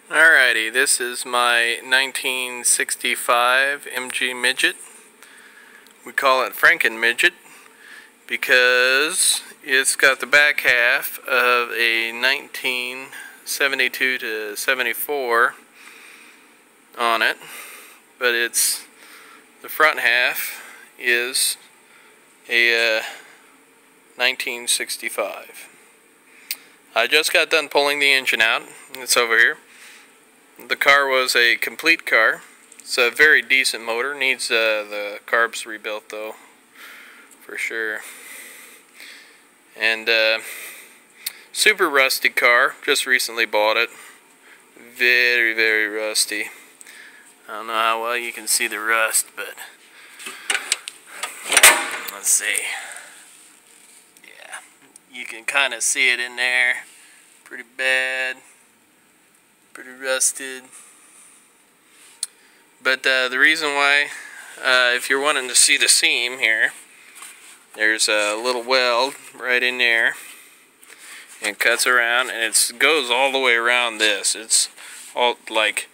Alrighty, this is my 1965 MG Midget. We call it Franken Midget because it's got the back half of a 1972 to 74 on it, but the front half is a 1965. I just got done pulling the engine out. It's over here. The car was a complete car. It's a very decent motor. Needs the carbs rebuilt though, for sure. And super rusty car. Just recently bought it. Very, very rusty. I don't know how well you can see the rust, but let's see. Yeah, you can kind of see it in there. Pretty bad. Pretty rusted. But the reason why, if you're wanting to see the seam here, there's a little weld right in there, and it cuts around, and it goes all the way around this. It's all the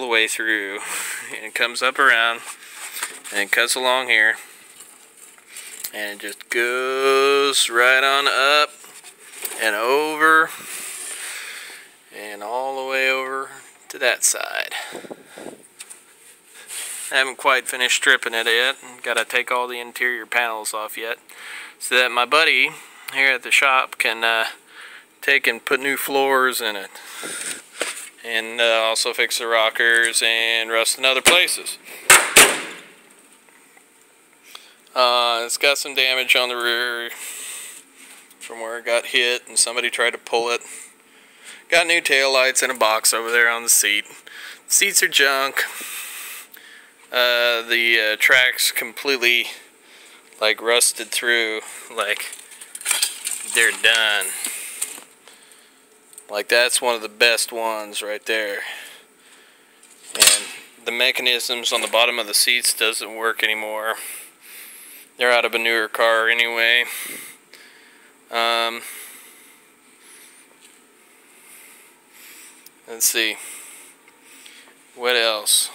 way through, and it comes up around, and it cuts along here, and it just goes right on up and over and all the way over to that side. I haven't quite finished stripping it yet. Got to take all the interior panels off yet, so that my buddy here at the shop can take and put new floors in it, and also fix the rockers and rust in other places. It's got some damage on the rear from where it got hit and somebody tried to pull it. Got new tail lights in a box over there on the seat. The seats are junk. The tracks completely rusted through, they're done. That's one of the best ones right there. And the mechanisms on the bottom of the seats doesn't work anymore. They're out of a newer car anyway. Let's see. What else?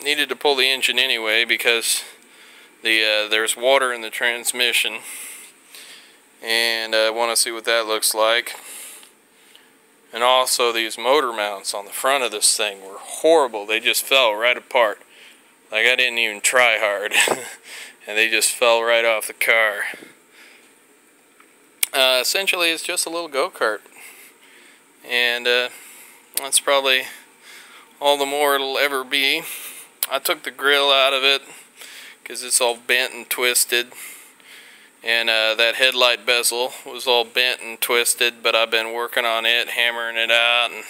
Needed to pull the engine anyway because there's water in the transmission, and I want to see what that looks like. And also, these motor mounts on the front of this thing were horrible. They just fell right apart. I didn't even try hard, and they just fell right off the car. Essentially, it's just a little go-kart. And that's probably all the more it'll ever be. I took the grill out of it because it's all bent and twisted, and that headlight bezel was all bent and twisted, but I've been working on it, hammering it out and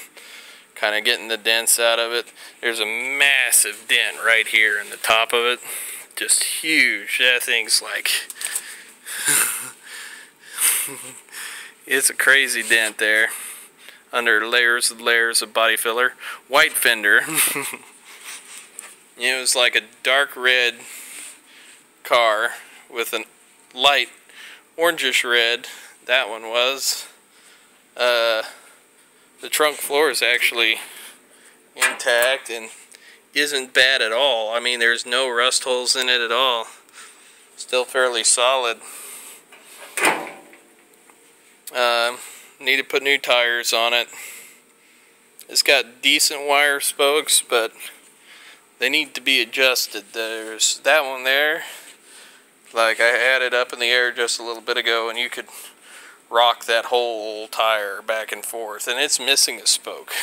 kind of getting the dents out of it. There's a massive dent right here in the top of it, just huge. That thing's it's a crazy dent there, under layers and layers of body filler. White fender. It was like a dark red car with a light orangish red. That one was. The trunk floor is actually intact and isn't bad at all. I mean, there's no rust holes in it at all. Still fairly solid. Need to put new tires on it. It's got decent wire spokes, but they need to be adjusted. There's that one there. I had it up in the air just a little bit ago, and you could rock that whole tire back and forth, and it's missing a spoke.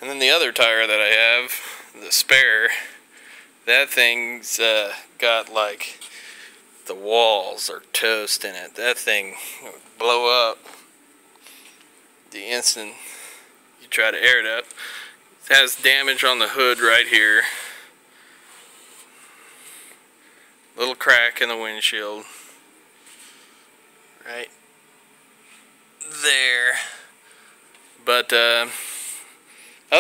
And then the other tire that I have, the spare, that thing's got the walls are toast in it. That thing would blow up the instant you try to air it up. It has damage on the hood right here. Little crack in the windshield right there. But other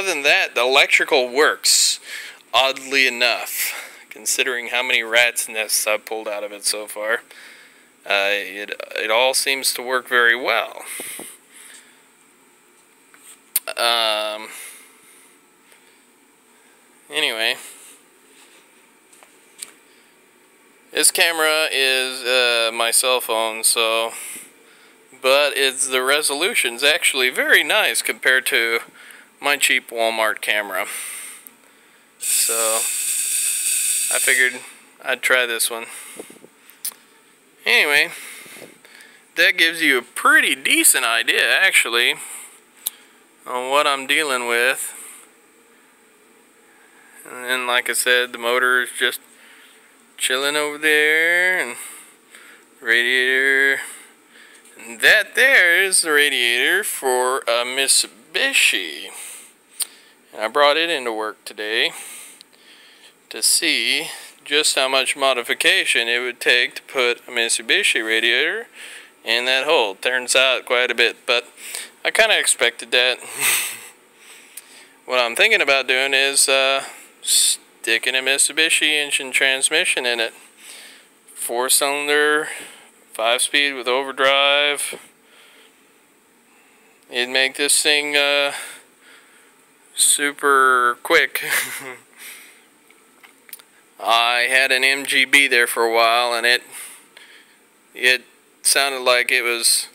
than that, the electrical works, oddly enough, considering how many rat's nests I've pulled out of it so far. It all seems to work very well. Anyway, this camera is my cell phone, so, but the resolution's actually very nice compared to my cheap Walmart camera. So I figured I'd try this one. Anyway, that gives you a pretty decent idea actually on what I'm dealing with. And then, like I said, the motor is just chilling over there, and radiator, and that there is the radiator for a Mitsubishi. And I brought it into work today to see just how much modification it would take to put a Mitsubishi radiator in that hole. Turns out quite a bit, but I kind of expected that. What I'm thinking about doing is sticking a Mitsubishi engine transmission in it. 4-cylinder, 5-speed with overdrive. It'd make this thing super quick. I had an MGB there for a while, and it sounded like it was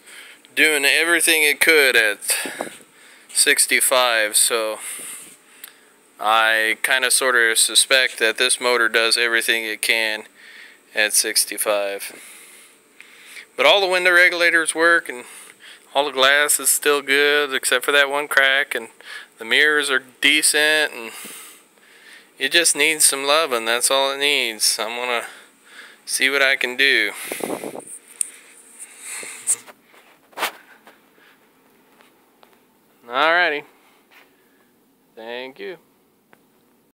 doing everything it could at 65, so I kind of sort of suspect that this motor does everything it can at 65. But all the window regulators work, and all the glass is still good except for that one crack, and the mirrors are decent, and it just needs some loving. That's all it needs. I'm gonna see what I can do. Alrighty. Thank you.